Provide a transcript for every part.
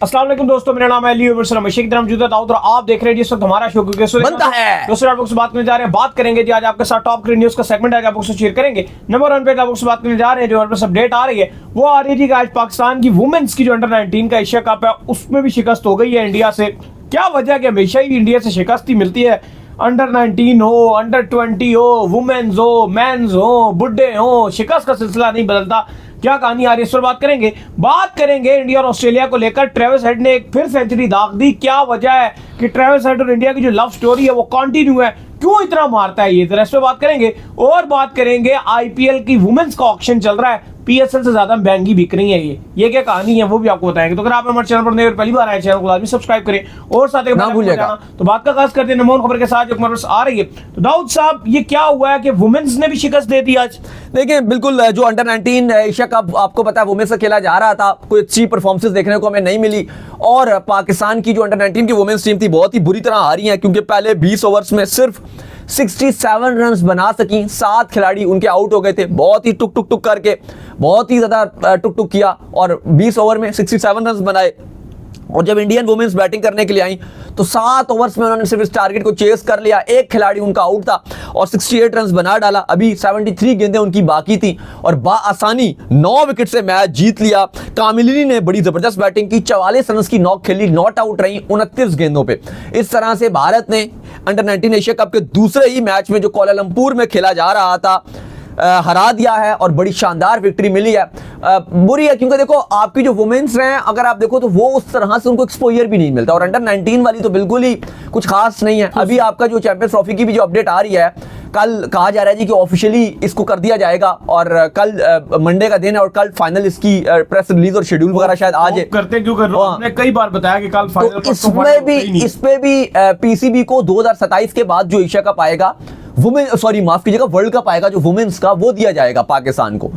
अस्सलाम वालेकुम दोस्तों, मेरा नाम है अली की तरफ मौजूद है और आप देख रहे हैं जिस वक्त हमारा शो बनता है। दोस्तों आप लोग से बात करने जा रहे हैं, बात करेंगे जी आज आपके साथ टॉप न्यूज का सेगमेंट है, आप लोग से शेयर करेंगे। नंबर 1 पे आप लोग से बात करने जा रहे हैं, जो हमारे पास अपडेट आ रही है वो आ रही थी कि आज पाकिस्तान की वुमेन्स की जो अंडर 19 का एशिया कप है उसमें भी शिकस्त हो गई है इंडिया से। क्या वजह है कि हमेशा ही इंडिया से शिकस्त ही मिलती है, अंडर 19 हो, अंडर 20 हो, वुमेन्स हो, मेंस हो, बुड्ढे हो, शिकस्त का सिलसिला नहीं बदलता। क्या कहानी आ रही है इस पर बात करेंगे इंडिया और ऑस्ट्रेलिया को लेकर। ट्रेविस हेड ने एक फिर सेंचुरी दाग दी, क्या वजह है कि ट्रेविस हेड और इंडिया की जो लव स्टोरी है वो कंटिन्यू है, क्यों इतना मारता है ये, जरा इस पर बात करेंगे। और बात करेंगे आईपीएल की वुमेन्स का ऑक्शन चल रहा है, पीएसएल से ज्यादा महंगी बिक रही है ये क्या कहानी है वो भी आपको बताएंगे। तो अगर आप हमारे चैनल पर नए और पहली बार आए, चैनल को लाजमी सब्सक्राइब करें और साथ ही ना भूलिएगा। तो बात का आगाज करते हैं नमोन खबर के साथ जो हमारे पास आ रही है। तो दाऊद साहब, ये क्या हुआ है कि वुमेन्स ने भी शिकस्त दे दी आज? देखिए बिल्कुल, जो अंडर 19 एशिया कप आपको पता है वुमेन्स का खेला जा रहा था, कोई अच्छी परफॉर्मेंस देखने को हमें नहीं मिली और पाकिस्तान की जो अंडर 19 की वुमेन्स टीम थी बहुत ही बुरी तरह हारी है, क्योंकि पहले 20 ओवर्स में सिर्फ 67 रन बना सकी, 7 खिलाड़ी उनके आउट हो गए थे। बहुत ही टुक टुक टुक करके बहुत ही ज्यादा टुक टुक किया और 20 ओवर में 67 रन बनाए। और जब इंडियन वुमेन्स बैटिंग करने के लिए आई तो 7 ओवर्स में उन्होंने सिर्फ इस टारगेट को चेस कर लिया, एक खिलाड़ी उनका आउट था और 68 रन बना डाला। अभी 73 गेंदें उनकी बाकी थी और बाआसानी 9 विकेट से मैच जीत लिया। कामिलिनी ने बड़ी जबरदस्त बैटिंग की, 44 रन की नॉक खेली, नॉट आउट रही 29 गेंदों पे। इस तरह से भारत ने अंडर 19 एशिया कप के दूसरे ही मैच में जो कोलालंपुर में खेला जा रहा था हरा दिया है और बड़ी शानदार विक्ट्री मिली है। बुरी है क्योंकि देखो आपकी जो वुमेन्स हैं अगर आप देखो तो वो उस तरह से उनको एक्सपोजर भी नहीं मिलता और अंडर 19 वाली तो बिल्कुल ही कुछ खास नहीं है। अभी आपका जो चैंपियंस ट्रॉफी की भी जो अपडेट आ रही है, कल कहा जा रहा है जी कि ऑफिशियली इसको कर दिया जाएगा और कल मंडे का दिन है और कल फाइनल इसकी प्रेस रिलीज और शेड्यूल वगैरह शायद आज करते क्यों कर रहे हो? हमने कई बार बताया कि कल फाइनल, तो इसमें भी पीसीबी को 2027 के बाद जो एशिया कप आएगा माफ कीजिएगा वर्ल्ड कप आएगा जो वुमेन्स का, वो दिया जाएगा पाकिस्तान को।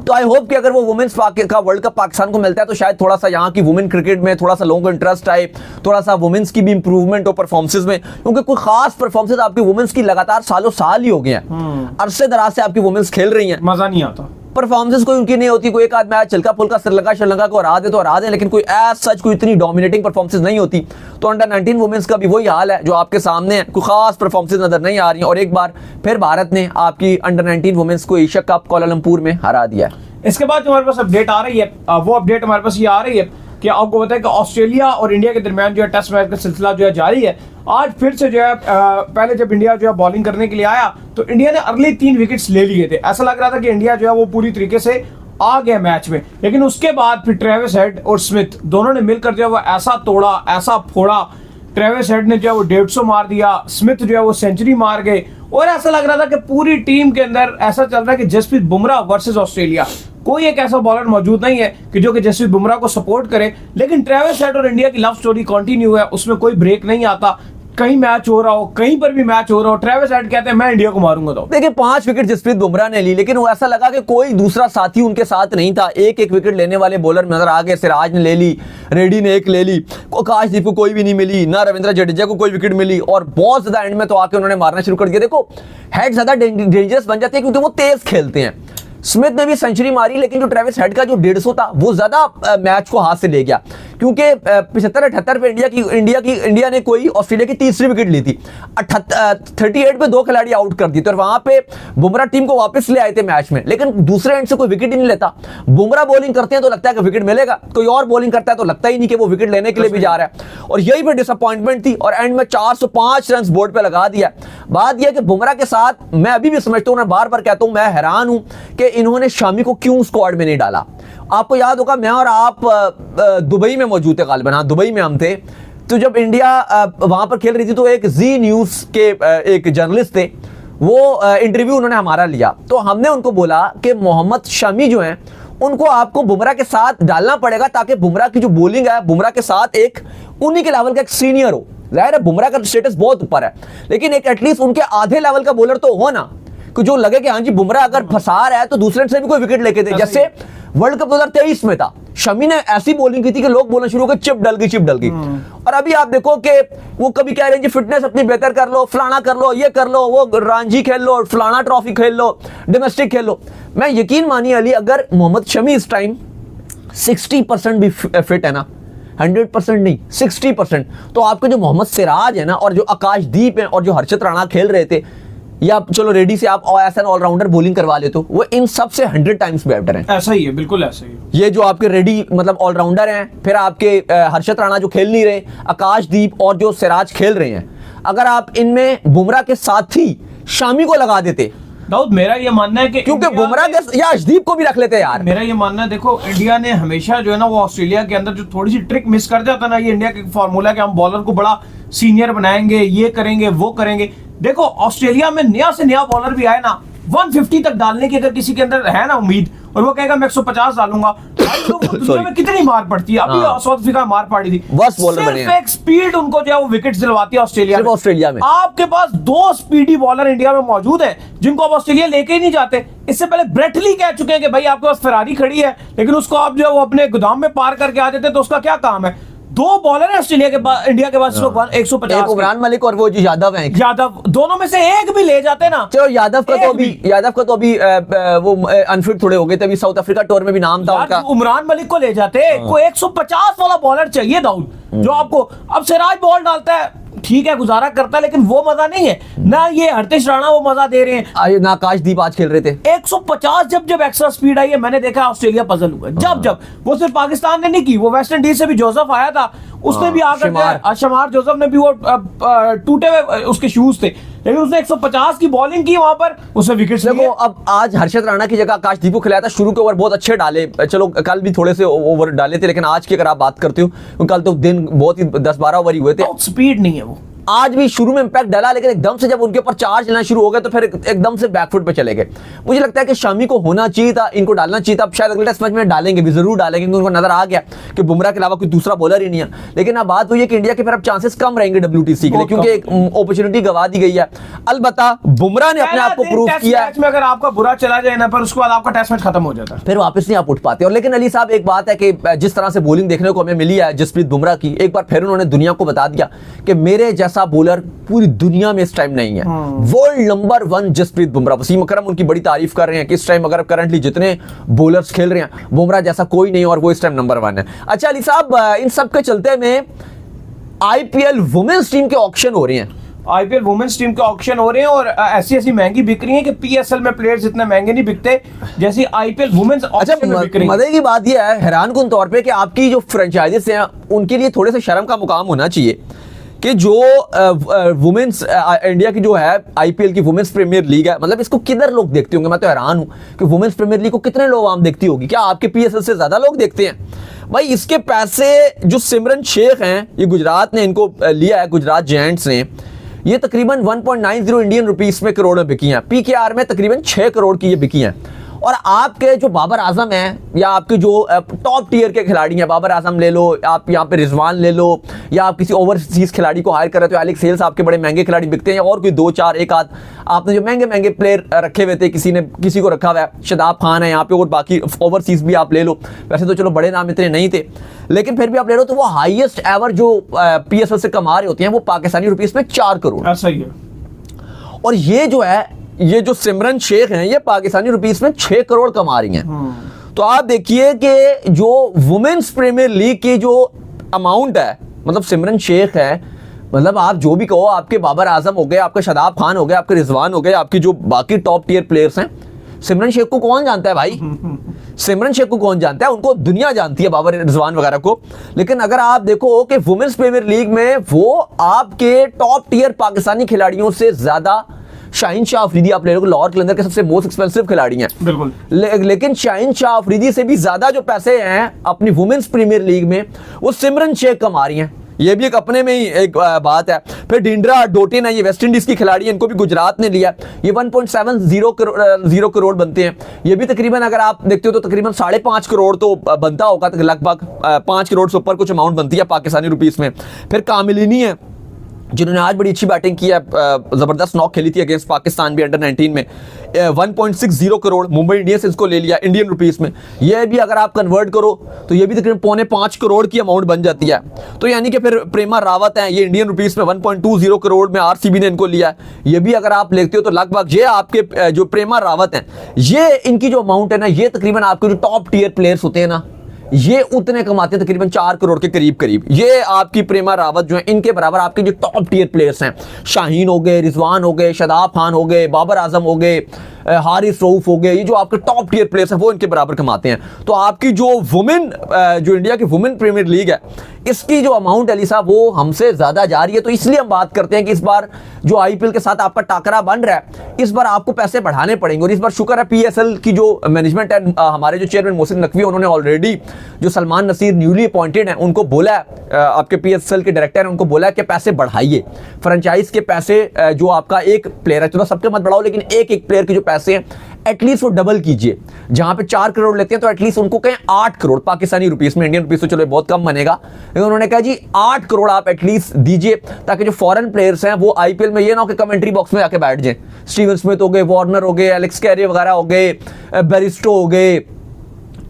तो आई होप कि अगर वो वुमेन्स का वर्ल्ड कप पाकिस्तान को मिलता है तो शायद थोड़ा सा यहाँ की वुमेन क्रिकेट में थोड़ा सा लोगों को इंटरेस्ट आए, थोड़ा सा वुमेन्स की भी इंप्रूवमेंट हो परफॉर्मेंसेस में, क्योंकि कोई खास परफॉर्मेंस आपकी वुमेन्स की लगातार सालों साल ही हो गए हैं, अरसे दराज से आपकी वुमेन्स खेल रही हैं, मजा नहीं आता, परफॉर्मेंस कोई उनकी नहीं होती। कोई एक आध मैच चलका फुलका श्रीलंका को हरा दे तो हरा दे, लेकिन कोई एज सच कोई इतनी डोमिनेटिंग परफॉर्मेंस नहीं होती। तो अंडर 19 वुमेन्स का भी वही हाल है जो आपके सामने है, कोई खास परफॉर्मेंस नजर नहीं आ रही है और एक बार फिर भारत ने आपकी अंडर 19 वुमेन्स को एशिया कप कोलालंपुर में हरा दिया है। इसके बाद जो हमारे पास अपडेट आ रही है वो अपडेट हमारे पास ये आ रही है कि आपको बताया कि ऑस्ट्रेलिया और इंडिया के दरमियान जो है टेस्ट मैच का सिलसिला जो है जारी है। आज फिर से जो है पहले जब इंडिया जो है बॉलिंग करने के लिए आया तो इंडिया ने अर्ली 3 विकेट्स ले लिए थे, ऐसा लग रहा था कि इंडिया जो है वो पूरी तरीके से आ गया मैच में, लेकिन उसके बाद फिर ट्रेविस हेड और स्मिथ दोनों ने मिलकर जो है वो ऐसा तोड़ा, ऐसा फोड़ा। ट्रेविस हेड ने जो है वो 150 मार दिया, स्मिथ जो है वो सेंचुरी मार गए और ऐसा लग रहा था कि पूरी टीम के अंदर ऐसा चल रहा है कि जसप्रीत बुमराह वर्सेस ऑस्ट्रेलिया, कोई एक ऐसा बॉलर मौजूद नहीं है कि जो कि जसप्रीत बुमराह को सपोर्ट करे। लेकिन ट्रेविस हेड और इंडिया की लव स्टोरी कंटिन्यू है, उसमें कोई ब्रेक नहीं आता। कहीं मैच हो रहा हो, कहीं पर भी मैच हो रहा हो, ट्रेविस हेड कहते हैं मैं इंडिया को मारूंगा। तो देखिए 5 विकेट जसप्रीत बुमराह ने ली, लेकिन वो ऐसा लगा कि कोई दूसरा साथी उनके साथ नहीं था। एक विकेट लेने वाले बॉलर नजर आ गए, सिराज ने ले ली, रेड्डी ने 1 ले ली, आकाशदीप को कोई भी नहीं मिली, ना रविंद्र जडेजा को कोई विकेट मिली और बहुत ज्यादा एंड में तो आके उन्होंने मारना शुरू कर दिया। देखो हेड ज्यादा डेंजरस बन जाते हैं क्योंकि वो तेज खेलते हैं। स्मिथ ने भी सेंचुरी मारी, लेकिन जो ट्रेविस हेड का जो 150 था वो ज्यादा मैच को हाथ से ले गया, क्योंकि 75-78 पे इंडिया ने कोई ऑस्ट्रेलिया की तीसरी विकेट ली थी। 38 पे 2 खिलाड़ी आउट कर दी, तो वहां पे बुमराह टीम को वापस ले आए थे मैच में, लेकिन दूसरे एंड से कोई विकेट ही नहीं लेता। बुमराह बॉलिंग करते हैं तो लगता है कि विकेट मिलेगा, कोई और बॉलिंग करता है तो लगता ही नहीं कि वो विकेट लेने के लिए भी जा रहा है और यही फिर डिसअपॉइंटमेंट थी और एंड में 405 रन बोर्ड पे लगा दिया। बात यह कि बुमराह के साथ मैं अभी भी समझता हूं, मैं बार बार कहता हूं, मैं हैरान हूं कि इन्होंने शामी को क्यों स्क्वाड में नहीं डाला। आपको याद होगा मैं और आप दुबई में मौजूद थे, गालिबन हाँ दुबई में हम थे, तो जब इंडिया वहां पर खेल रही थी तो एक जी न्यूज के एक जर्नलिस्ट थे, वो इंटरव्यू उन्होंने हमारा लिया, तो हमने उनको बोला कि मोहम्मद शमी जो हैं उनको आपको बुमराह के साथ डालना पड़ेगा ताकि बुमराह की जो बॉलिंग है बुमराह के साथ एक उन्हीं के लेवल का एक सीनियर हो। जाहिर है बुमराह का स्टेटस बहुत ऊपर है, लेकिन एक एटलीस्ट उनके आधे लेवल का बॉलर तो हो ना, कि जो लगे कि हाँ जी बुमराह अगर फंसा रहा है तो दूसरे से भी कोई विकेट लेके दे। जैसे वर्ल्ड कप 2023 में था, शमी ने ऐसी बॉलिंग की थी कि लोग बोलना शुरू हो गए चिप डल गई। और अभी आप देखो कि वो कभी कह रहे हैं फिटनेस अपनी बेहतर कर लो, फलाना कर लो, ये कर लो, वो रणजी खेल लो, फलाना ट्रॉफी खेल लो, डोमेस्टिक खेल लो। मैं यकीन मानिए अली, अगर मोहम्मद शमी इस टाइम 60% भी फिट है ना, 100% नहीं, 60%। तो आपके जो मोहम्मद सिराज है ना, और जो आकाशदीप है, और जो हर्षित राणा खेल रहे थे, या चलो रेडी से आप ऐसा ऑलराउंडर बॉलिंग करवा लेते हो, वो इन सब से 100 टाइम्स बेटर है। ऐसा ही है, बिल्कुल ऐसा ही है। ये जो आपके रेडी मतलब ऑलराउंडर हैं, फिर आपके हर्षित राणा जो खेल नहीं रहे, आकाशदीप और जो सिराज खेल रहे हैं, अगर आप इनमें बुमराह के साथ ही शामी को लगा देते, दाऊद मेरा ये मानना है कि क्योंकि बुमराह के या अर्शदीप को भी रख लेते यार। मेरा ये मानना है, देखो इंडिया ने हमेशा जो है ना, वो ऑस्ट्रेलिया के अंदर जो थोड़ी सी ट्रिक मिस कर जाता ना, ये इंडिया का फॉर्मूला कि हम बॉलर को बड़ा सीनियर बनाएंगे, ये करेंगे वो करेंगे। देखो ऑस्ट्रेलिया में नया से नया बॉलर भी आए ना, 150 तक डालने की अगर किसी के अंदर है ना उम्मीद, और वो कहेगा मैं 150 डालूंगा, तो दुनिया में कितनी मार पड़ती है। अभी साउथ अफ्रीका में मार पड़ी थी, वर्स्ट बॉलर बने हैं। एक स्पीड उनको जो है वो विकेट दिलवाती है ऑस्ट्रेलिया में। आपके पास 2 स्पीडी बॉलर इंडिया में मौजूद है जिनको आप ऑस्ट्रेलिया लेके ही नहीं जाते। इससे पहले ब्रेट ली कह चुके हैं कि भाई आपके पास फरारी खड़ी है, लेकिन उसको आप जो है वो अपने गोदाम में पार करके आ जाते, तो उसका क्या काम है। 2 बॉलर है ऑस्ट्रेलिया के पास, इंडिया के पास 150, एक उमरान मलिक और वो जो यादव हैं, यादव, दोनों में से एक भी ले जाते ना। चलो यादव का तो अभी वो अनफिट थोड़े हो गए थे, अभी साउथ अफ्रीका टूर में भी नाम था उनका। उमरान मलिक को ले जाते, कोई 150 वाला बॉलर चाहिए दाऊद, जो आपको। अब सिराज बॉल डालता है, ठीक है गुजारा करता है, लेकिन वो मजा नहीं है ना। ये हर्षित राणा वो मजा दे रहे हैं ना, आकाशदीप आज खेल रहे थे। 150 जब एक्स्ट्रा स्पीड आई है, मैंने देखा ऑस्ट्रेलिया पजल हुआ। जब वो सिर्फ पाकिस्तान ने नहीं की, वो वेस्ट इंडीज से भी जोसेफ आया था, उसने भी आकर शमार जोसेफ ने भी वो टूटे हुए उसके शूज थे, लेकिन उसने 150 की बॉलिंग की वहां पर, उसे विकेट। देखो अब आज हर्षित राणा की जगह आकाशदीप को खिलाया था। शुरू के ओवर बहुत अच्छे डाले, चलो कल भी थोड़े से ओवर डाले थे, लेकिन आज की अगर आप बात करते हो, कल तो दिन बहुत ही 10-12 ओवर ही हुए थे। स्पीड नहीं है वो। आज भी शुरू में इंपैक्ट डाला, लेकिन एकदम से जब उनके ऊपर चार्ज लेना शुरू हो गया, तो फिर एकदम से बैकफुट पे चले गए। मुझे लगता है कि शामी को होना चाहिए था, इनको डालना चाहिए था। अब शायद अगले टेस्ट मैच में डालेंगे भी, जरूर डालेंगे, क्योंकि उनको नजर आ गया कि बुमराह के अलावा कोई दूसरा बॉलर ही नहीं है। लेकिन अब बात हुई है कि इंडिया के फिर अब चांसेस कम रहेंगे WTC के लिए, क्योंकि एक अपॉर्चुनिटी गवा दी गई है। अलबत्ता बुमराह ने अपने आप को प्रूव किया है। में अगर आपका बुरा चला जाए ना, पर उसके बाद आपका टेस्ट मैच खत्म हो जाता है, फिर वापस नहीं आप उठ पाते। और लेकिन अली साहब, एक बात है कि जिस तरह से बॉलिंग देखने को हमें मिली है जसप्रीत बुमराह की, एक बार फिर उन्होंने दुनिया को बता दिया कि मेरे जैसा बॉलर पूरी दुनिया में इस टाइम नहीं है। World number 1 Jasprit Bumrah. वसीम अकरम उनकी बड़ी तारीफ कर रहे हैं कि इस टाइम अगर करंटली जितने बॉलर्स खेल रहे हैं, बुमराह जैसा कोई नहीं, और वो इस टाइम नंबर 1 है। अच्छा अली साहब, इन सब के चलते में IPL वुमेन्स टीम के ऑक्शन हो रहे हैं। IPL वुमेन्स टीम के ऑक्शन हो रहे हैं, और ऐसी महंगी बिक रही है कि PSL में प्लेयर्स इतने महंगे नहीं बिकते जैसे IPL वुमेन्स ऑक्शन में बिक रही है। मजे की बात यह है, हैरानकुन तौर पे, कि आपकी जो फ्रेंचाइजीज हैं उनके लिए थोड़े से शर्म का मुकाम होना चाहिए कि जो वुमेन्स इंडिया की जो है IPL की वुमेन्स प्रीमियर लीग है, मतलब इसको किधर लोग देखते होंगे। मैं तो हैरान हूं कि वुमेन्स प्रीमियर लीग को कितने लोग आम देखती होगी। क्या आपके PSL से ज्यादा लोग देखते हैं? भाई इसके पैसे जो सिमरन शेख हैं, ये गुजरात ने इनको लिया है, गुजरात जायंट्स ने, ये तकरीबन 1.90 इंडियन रुपीस में करोड़ में बिकी हैं। PKR में तकरीबन 6 करोड़ की ये बिकी हैं। और आपके जो बाबर आजम हैं, या आपके जो टॉप टियर के खिलाड़ी हैं, बाबर आजम ले लो, आप यहाँ पे रिजवान ले लो, या आप किसी ओवरसीज खिलाड़ी को हायर कर रहे हो, एलेक्स हेल्स आपके बड़े महंगे खिलाड़ी बिकते हैं, और कोई 2-4 एक आध आपने जो महंगे महंगे प्लेयर रखे हुए थे, किसी को रखा हुआ है, शादाब खान है यहाँ पे, और बाकी ओवरसीज भी आप ले लो। वैसे तो चलो बड़े नाम इतने नहीं थे, लेकिन फिर भी आप ले लो, तो वो हाईएस्ट एवर जो PSL से कमा रहे होते हैं, वो पाकिस्तानी रुपीस में 4 करोड़। ऐसा ही है। और ये जो है, ये जो सिमरन शेख हैं, ये पाकिस्तानी रुपीस में 6 करोड़ कमा रही हैं। तो आप देखिए कि जो वुमेन्स प्रीमियर लीग की जो अमाउंट है, मतलब सिमरन शेख है, मतलब आप जो भी कहो, आपके बाबर आजम हो गए, आपके शादाब खान हो गए, आपके रिजवान हो गए, आपकी जो बाकी टॉप टियर प्लेयर्स हैं, सिमरन शेख को कौन जानता है भाई? सिमरन शेख को कौन जानता है? उनको दुनिया जानती है, बाबर रिजवान वगैरह को। लेकिन अगर आप देखो कि वुमेन्स प्रीमियर लीग में वो आपके टॉप टियर पाकिस्तानी खिलाड़ियों से ज्यादा, शाहीन शाह अफरीदी आप ले लो, लाहौर कलंदर के सबसे मोस्ट एक्सपेंसिव खिलाड़ी हैं बिल्कुल, लेकिन शाहीन शाह अफरीदी से भी ज्यादा जो पैसे हैं अपनी वुमेन्स प्रीमियर लीग में, वो सिमरन शेख कमा रही हैं। ये भी एक अपने में ही एक बात है। फिर डिंड्रा डोटिन है, ये वेस्ट इंडीज की खिलाड़ी है, इनको भी गुजरात ने लिया, ये 1.70 करोड़ बनते हैं। ये भी तकरीबन अगर आप देखते हो तो तकरीबन 5.5 करोड़ तो बनता होगा, लगभग 5 करोड़ से ऊपर कुछ अमाउंट बनती है पाकिस्तानी रुपीस में। फिर कामिलिनी है, जिन्होंने आज बड़ी अच्छी बैटिंग की है, जबरदस्त नॉक खेली थी अगेंस्ट पाकिस्तान भी अंडर 19 में। 1.60 करोड़ मुंबई इंडियंस इसको ले लिया इंडियन रुपीस में। ये भी अगर आप कन्वर्ट करो तो ये भी तकरीबन 4.5 करोड़ की अमाउंट बन जाती है। तो यानी कि फिर प्रेमा रावत है, ये इंडियन रुपीस में 1.20 करोड़ में RCB ने इनको लिया है। ये भी अगर आप लेते हो तो लगभग ये आपके जो प्रेमा रावत हैं, ये इनकी जो अमाउंट है ना, ये तकरीबन आपके जो टॉप टियर प्लेयर्स होते हैं ना, ये उतने कमाते हैं तकरीबन 4 करोड़ के करीब करीब। ये आपकी प्रेमा रावत जो है, इनके बराबर आपके जो टॉप टियर प्लेयर्स हैं, शाहीन हो गए, रिजवान हो गए, शादाब खान हो गए, बाबर आजम हो गए, हारिस रऊफ हो गए, ये जो आपके टॉप टियर प्लेयर्स हैं वो इनके बराबर कमाते हैं। तो आपकी जो वुमेन जो इंडिया की वुमेन प्रीमियर लीग है, इसकी जो अमाउंट अली साहब वो हमसे ज्यादा जा रही है। तो इसलिए हम बात करते हैं कि इस बार जो आईपीएल के साथ आपका टाकरा बन रहा है, इस बार आपको पैसे बढ़ाने पड़ेंगे। और इस बार शुक्र है पीएसएल की जो मैनेजमेंट है, हमारे जो चेयरमैन मोहसिन नकवी, उन्होंने ऑलरेडी जो सलमान नसीर न्यूली अपॉइंटेड हैं उनको बोला है, आपके पीएसएल के डायरेक्टर हैं उनको बोला है कि पैसे बढ़ाइए, फ्रेंचाइज के पैसे जो आपका एक प्लेयर है, चलो सबके मत बढ़ाओ, लेकिन एक एक प्लेयर के जो पैसे हैं एटलीस्ट वो डबल कीजिए। जहां पे 4 करोड़ लेते हैं तो एटलीस्ट उनको कहें 8 करोड़ पाकिस्तानी रुपीस में, इंडियन रुपीस तो चलो बहुत कम बनेगा, लेकिन उन्होंने कहा जी 8 करोड़ आप एटलीस्ट दीजिए, ताकि जो फॉरेन प्लेयर्स हैं वो आईपीएल में ये ना हो कि कमेंट्री बॉक्स में आके बैठ जाएं। स्टीवन स्मिथ हो गए, वार्नर हो गए, एलेक्स कैरी वगैरह हो गए, बेरिस्टो हो गए,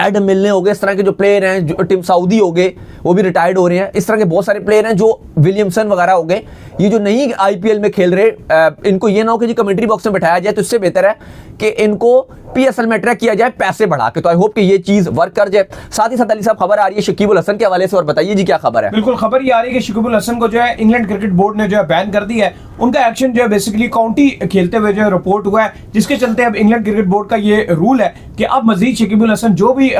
एडम मिलने हो गए, इस तरह के जो प्लेयर हैं, जो टिम साउदी हो गए, वो भी रिटायर्ड हो रहे हैं, इस तरह के बहुत सारे प्लेयर हैं, जो विलियमसन वगैरह हो गए, ये जो नहीं आईपीएल में खेल रहे, इनको ये ना हो कि जी कमेंट्री बॉक्स में बैठाया जाए, तो इससे बेहतर है कि इनको पीएसएल में ट्रैक किया जाए पैसे बढ़ा के। तो आई होप कि ये चीज वर्क कर जाए। साथ ही साथ अली साहब खबर आ रही है शकीबुल हसन के हवाले से, और बताइए जी क्या खबर है। बिल्कुल, खबर ये आ रही है कि शकीबुल हसन को जो है इंग्लैंड क्रिकेट बोर्ड ने जो है बैन कर दिया है। उनका एक्शन जो है बेसिकली काउंटी खेलते हुए जो है रिपोर्ट हुआ है, जिसके चलते अब इंग्लैंड क्रिकेट बोर्ड का ये रूल है कि अब मजीद शकीबुल हसन जो भी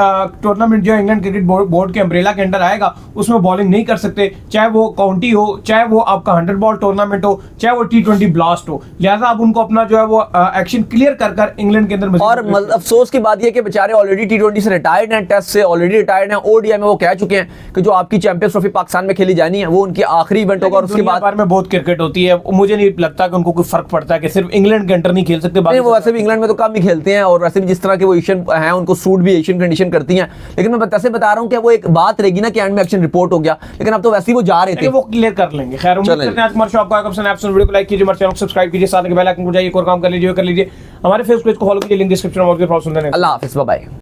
टूर्नामेंट जो है इंग्लैंड क्रिकेट बोर्ड के अम्ब्रेला के अंडर आएगा उसमें बॉलिंग नहीं कर सकते, चाहे वो काउंटी हो, चाहे वो आपका 100 बॉल टूर्नामेंट हो, चाहे वो T20 ब्लास्ट हो। लिहाजा अब उनको अपना जो है वो एक्शन क्लियर कर इंग्लैंड के अंदर। और अफसोस की बात यह कि बेचारे ऑलरेडी T20 से रिटायर्ड हैं, टेस्ट से ऑलरेडी रिटायर्ड हैं, ओडीआई में वो कह चुके हैं कि जो आपकी चैंपियंस ट्रॉफी पाकिस्तान में खेली जानी है वो उनकी आखिरी इवेंट होगा। और उसके बाद में बहुत क्रिकेट होती है, मुझे नहीं लगता कि उनको कोई फर्क पड़ता है कि सिर्फ इंग्लैंड के अंडर नहीं खेल सकते। वो वैसे भी इंग्लैंड में तो कम ही खेलते हैं, और वैसे भी जिस तरह के वो एशियन हैं उनको सूट भी एशियन कंडीशन करती हैं। लेकिन मैं बता रहा हूं कि वो एक बात रहेगी ना कि एंड में एक्शन रिपोर्ट हो गया, लेकिन अब तो वैसे ही वो जा रहे थे, वो क्लियर कर लेंगे। खैर, उम्मीद करते हैं आज हमारे शो आपको आएगा पसंद। आप वीडियो को लाइक कीजिए, हमारे चैनल को सब्सक्राइब कीजिए, साथ में बेल आइकन को जाइए, एक और काम कर लीजिए, हमारे फेसबुक पेज को फॉलो कीजिए, लिंक डिस्क्रिप्शन में मौजूद है। अल्लाह हाफिज़, बाय बाय।